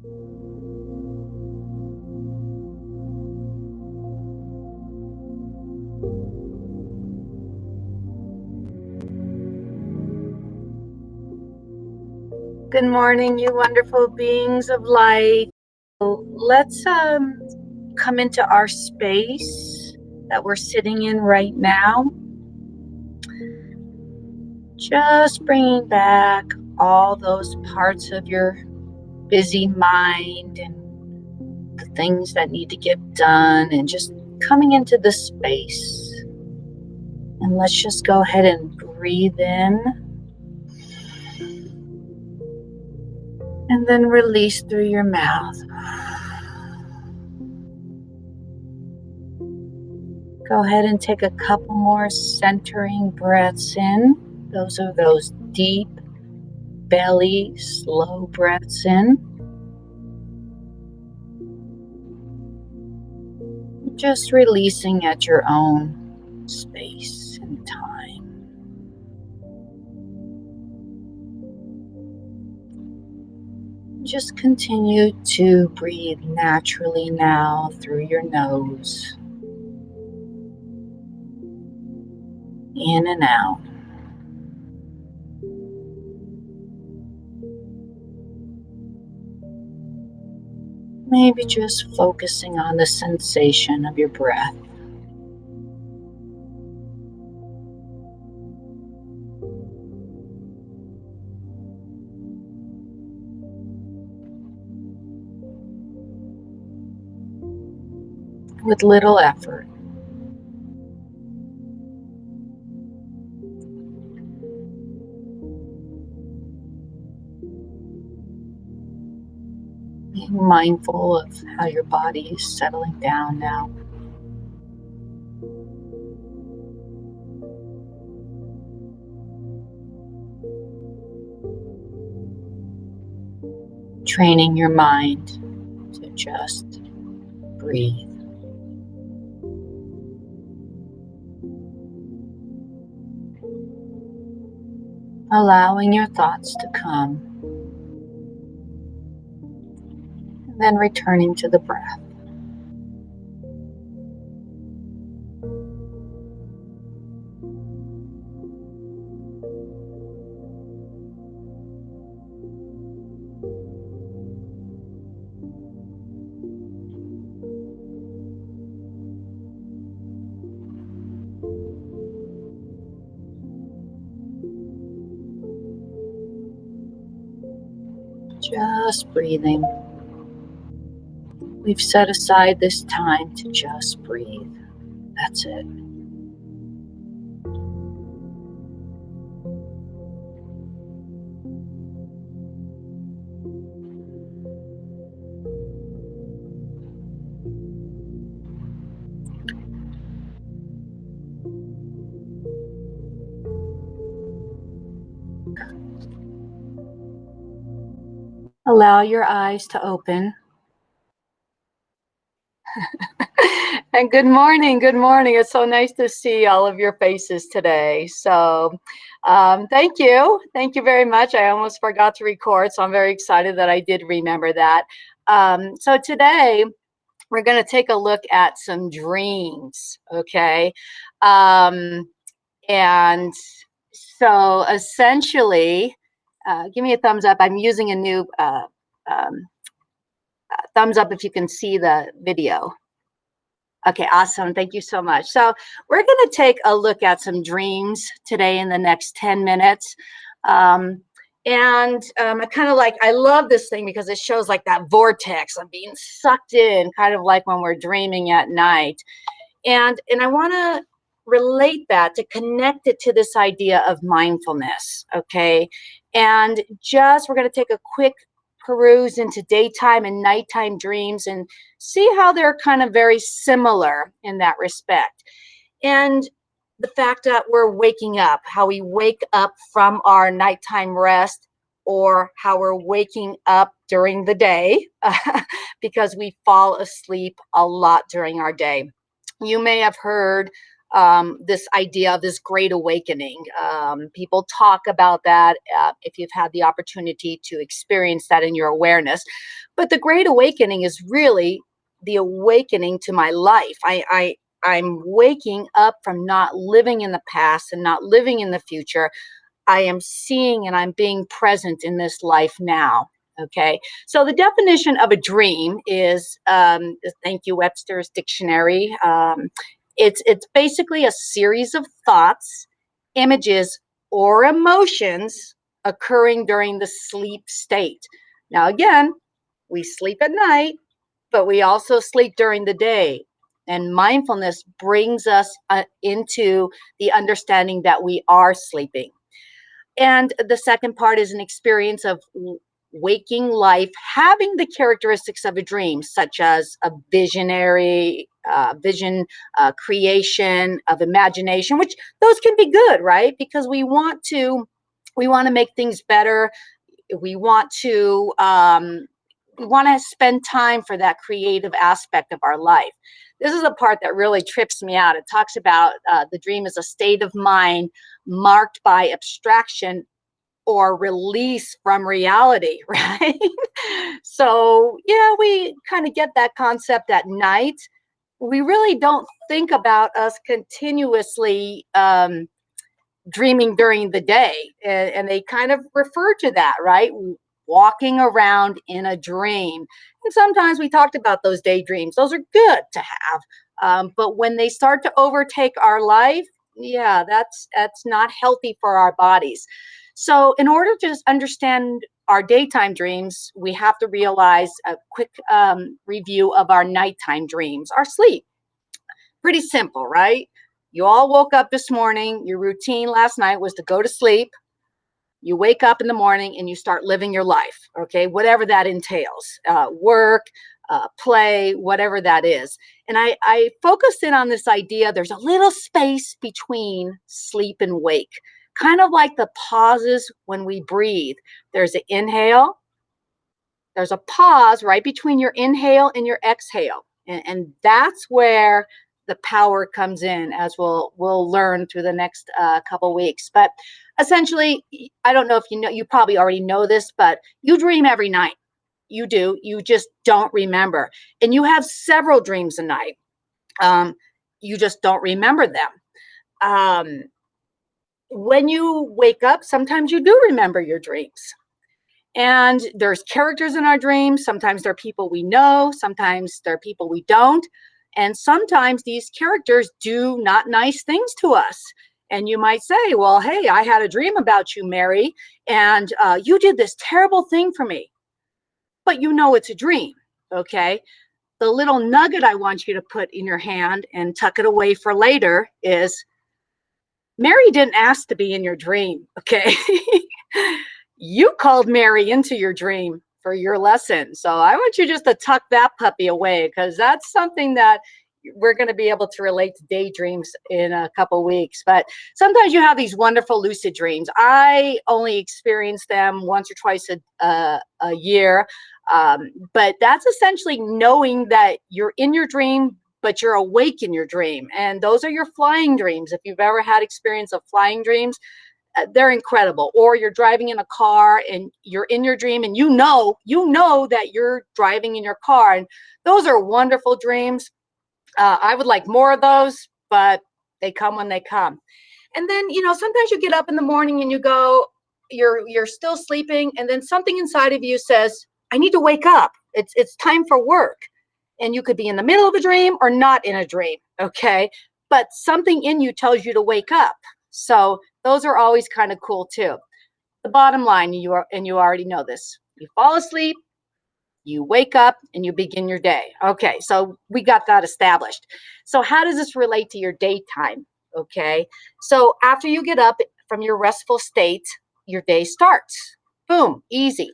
Good morning, you wonderful beings of light. Let's come into our space that we're sitting in right now. Just bringing back all those parts of your busy mind and the things that need to get done, and just coming into the space. And let's just go ahead and breathe in and then release through your mouth. Go ahead and take a couple more centering breaths in. Those are those deep belly, slow breaths in. Just releasing at your own space and time. Just continue to breathe naturally now through your nose. In and out. Maybe just focusing on the sensation of your breath. With little effort. Being mindful of how your body is settling down now. Training your mind to just breathe. Allowing your thoughts to come. And then returning to the breath. Just breathing. We've set aside this time to just breathe. That's it. Allow your eyes to open. And good morning, good morning. It's so nice to see all of your faces today. So thank you. Thank you very much. I almost forgot to record, so I'm very excited that I did remember that. So today, we're going to take a look at some dreams, okay? And so essentially, give me a thumbs up. I'm using a new thumbs up if you can see the video. Okay, awesome. Thank you so much. So we're going to take a look at some dreams today in the next 10 minutes. I kind of like, I love this thing because it shows like that vortex of being sucked in, kind of like when we're dreaming at night. And I want to relate that, to connect it to this idea of mindfulness, okay? And just, we're going to take a quick peruse into daytime and nighttime dreams and see how they're kind of very similar in that respect. And the fact that we're waking up, how we wake up from our nighttime rest, or how we're waking up during the day because we fall asleep a lot during our day. You may have heard this idea of this great awakening. People talk about that if you've had the opportunity to experience that in your awareness. But the great awakening is really the awakening to my life. I'm waking up from not living in the past and not living in the future. I am seeing and I'm being present in this life now. Okay. So the definition of a dream is, thank you, Webster's Dictionary. It's basically a series of thoughts, images, or emotions occurring during the sleep state. Now, again, we sleep at night, but we also sleep during the day. And mindfulness brings us into the understanding that we are sleeping. And the second part is an experience of waking life having the characteristics of a dream, such as a visionary vision, creation of imagination, which those can be good, right? Because we want to make things better. We want to spend time for that creative aspect of our life. This is the part that really trips me out. It talks about the dream is a state of mind marked by abstraction or release from reality, right? So, yeah, we kind of get that concept at night. We really don't think about us continuously dreaming during the day. And they kind of refer to that, right? Walking around in a dream. And sometimes we talked about those daydreams. Those are good to have. But when they start to overtake our life, yeah, that's not healthy for our bodies. So in order to just understand our daytime dreams, we have to realize a quick review of our nighttime dreams, our sleep. Pretty simple, right? You all woke up this morning. Your routine last night was to go to sleep. You wake up in the morning and you start living your life, okay? Whatever that entails, work, play, whatever that is. And I focused in on this idea. There's a little space between sleep and wake, kind of like the pauses when we breathe. There's an inhale. There's a pause right between your inhale and your exhale. And that's where the power comes in, as we'll learn through the next couple weeks. But essentially, I don't know if you know, you probably already know this, but you dream every night. You do. You just don't remember. And you have several dreams a night. You just don't remember them. When you wake up, sometimes you do remember your dreams. And there's characters in our dreams. Sometimes they're people we know. Sometimes they're people we don't. And sometimes these characters do not nice things to us. And you might say, well, hey, I had a dream about you, Mary, and you did this terrible thing for me. But you know it's a dream, okay? The little nugget I want you to put in your hand and tuck it away for later is, Mary didn't ask to be in your dream, okay? You called Mary into your dream for your lesson. So I want you just to tuck that puppy away, because that's something that we're going to be able to relate to daydreams in a couple weeks. But sometimes you have these wonderful lucid dreams. I only experience them once or twice a year. But that's essentially knowing that you're in your dream, but you're awake in your dream. And those are your flying dreams. If you've ever had experience of flying dreams, they're incredible. Or you're driving in a car and you're in your dream and you know that you're driving in your car. And those are wonderful dreams. I would like more of those, but they come when they come. And then, sometimes you get up in the morning and you go, you're still sleeping. And then something inside of you says, I need to wake up. It's time for work. And you could be in the middle of a dream or not in a dream. Okay. But something in you tells you to wake up. So those are always kind of cool too. The bottom line, you already know this. You fall asleep, you wake up, and you begin your day. Okay, so we got that established. So how does this relate to your daytime? Okay, so after you get up from your restful state, your day starts. Boom, easy.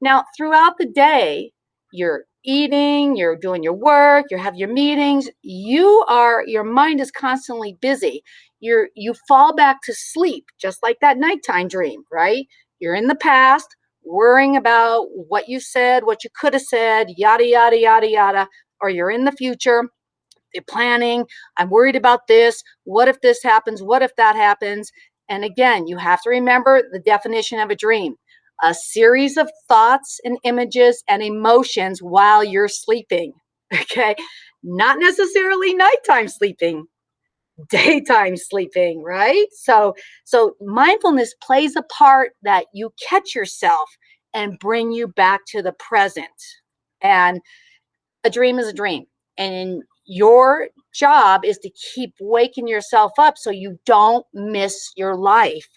Now, throughout the day, you're eating, you're doing your work, you have your meetings, your mind is constantly busy. You fall back to sleep, just like that nighttime dream, right? You're in the past, worrying about what you said, what you could have said, yada, yada, yada, yada, or you're in the future planning. I'm worried about this. What if this happens? What if that happens? And again, you have to remember the definition of a dream: a series of thoughts and images and emotions while you're sleeping. Okay. Not necessarily nighttime sleeping, daytime sleeping, right? So mindfulness plays a part that you catch yourself and bring you back to the present. And a dream is a dream. And your job is to keep waking yourself up so you don't miss your life.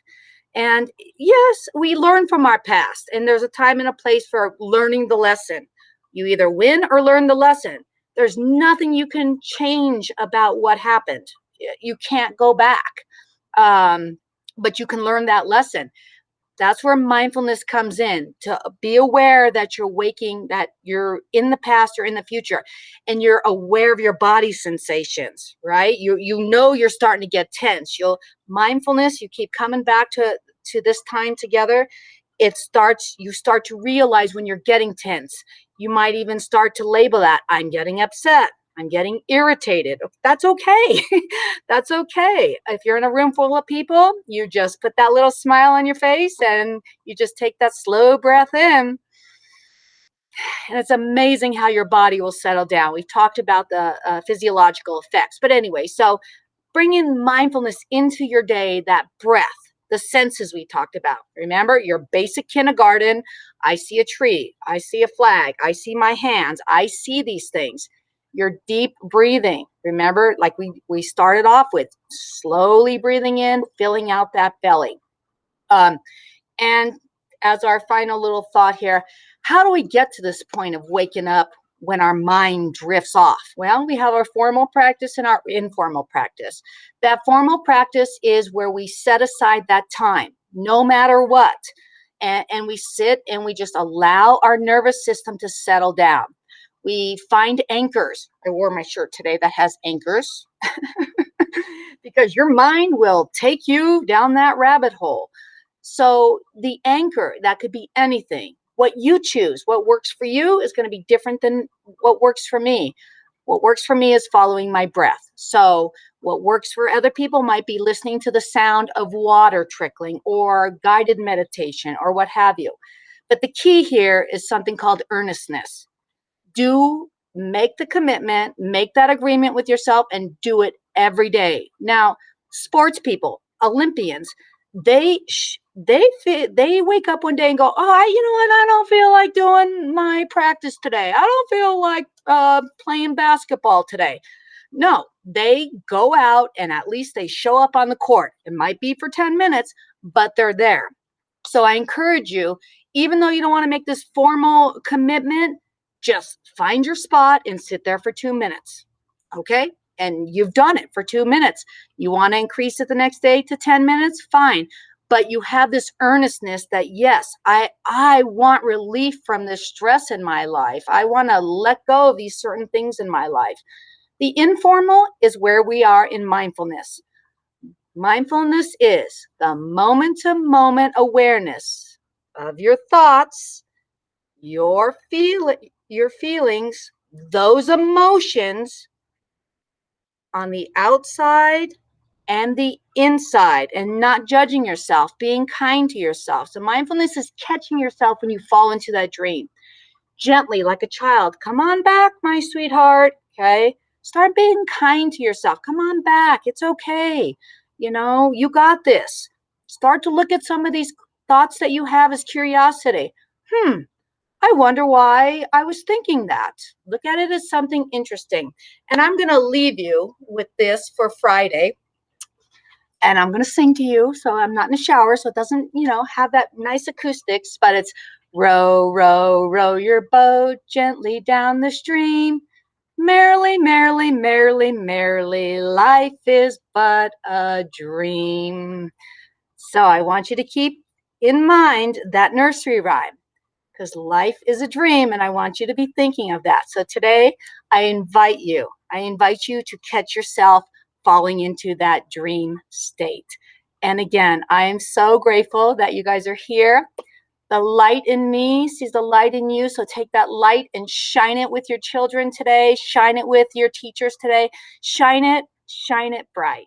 And yes, we learn from our past, and there's a time and a place for learning the lesson. You either win or learn the lesson. There's nothing you can change about what happened. You can't go back, but you can learn that lesson. That's where mindfulness comes in, to be aware that you're waking, that you're in the past or in the future, and you're aware of your body sensations, right? You know you're starting to get tense. Mindfulness, you keep coming back to this time together. You start to realize when you're getting tense. You might even start to label that: I'm getting upset, I'm getting irritated. That's okay. That's okay. If you're in a room full of people, you just put that little smile on your face and you just take that slow breath in. And it's amazing how your body will settle down. We've talked about the physiological effects. But anyway, so bring in mindfulness into your day, that breath, the senses we talked about. Remember, your basic kindergarten: I see a tree, I see a flag, I see my hands, I see these things. Your deep breathing. Remember, like we started off with, slowly breathing in, filling out that belly. And as our final little thought here, how do we get to this point of waking up when our mind drifts off? Well, we have our formal practice and our informal practice. That formal practice is where we set aside that time, no matter what. And we sit and we just allow our nervous system to settle down. We find anchors. I wore my shirt today that has anchors because your mind will take you down that rabbit hole. So the anchor, that could be anything. What you choose, what works for you is going to be different than what works for me. What works for me is following my breath. So what works for other people might be listening to the sound of water trickling or guided meditation or what have you. But the key here is something called earnestness. Make the commitment, make that agreement with yourself, and do it every day. Now, sports people, Olympians, they wake up one day and go, oh, you know what? I don't feel like doing my practice today. I don't feel like playing basketball today. No, they go out and at least they show up on the court. It might be for 10 minutes, but they're there. So I encourage you, even though you don't want to make this formal commitment, just find your spot and sit there for 2 minutes. Okay? And you've done it for 2 minutes. You want to increase it the next day to 10 minutes? Fine. But you have this earnestness that, yes, I want relief from this stress in my life. I want to let go of these certain things in my life. The informal is where we are in mindfulness. Mindfulness is the moment-to-moment awareness of your thoughts, your feelings, those emotions on the outside and the inside, and not judging yourself, being kind to yourself. So mindfulness is catching yourself when you fall into that dream. Gently, like a child, come on back, my sweetheart. Okay. Start being kind to yourself. Come on back. It's okay. You got this. Start to look at some of these thoughts that you have as curiosity. I wonder why I was thinking that. Look at it as something interesting. And I'm going to leave you with this for Friday. And I'm going to sing to you. So I'm not in the shower, so it doesn't, have that nice acoustics, but it's row, row, row your boat gently down the stream. Merrily, merrily, merrily, merrily, life is but a dream. So I want you to keep in mind that nursery rhyme, because life is a dream, and I want you to be thinking of that. So today, I invite you to catch yourself falling into that dream state. And again, I am so grateful that you guys are here. The light in me sees the light in you. So take that light and shine it with your children today. Shine it with your teachers today. Shine it bright.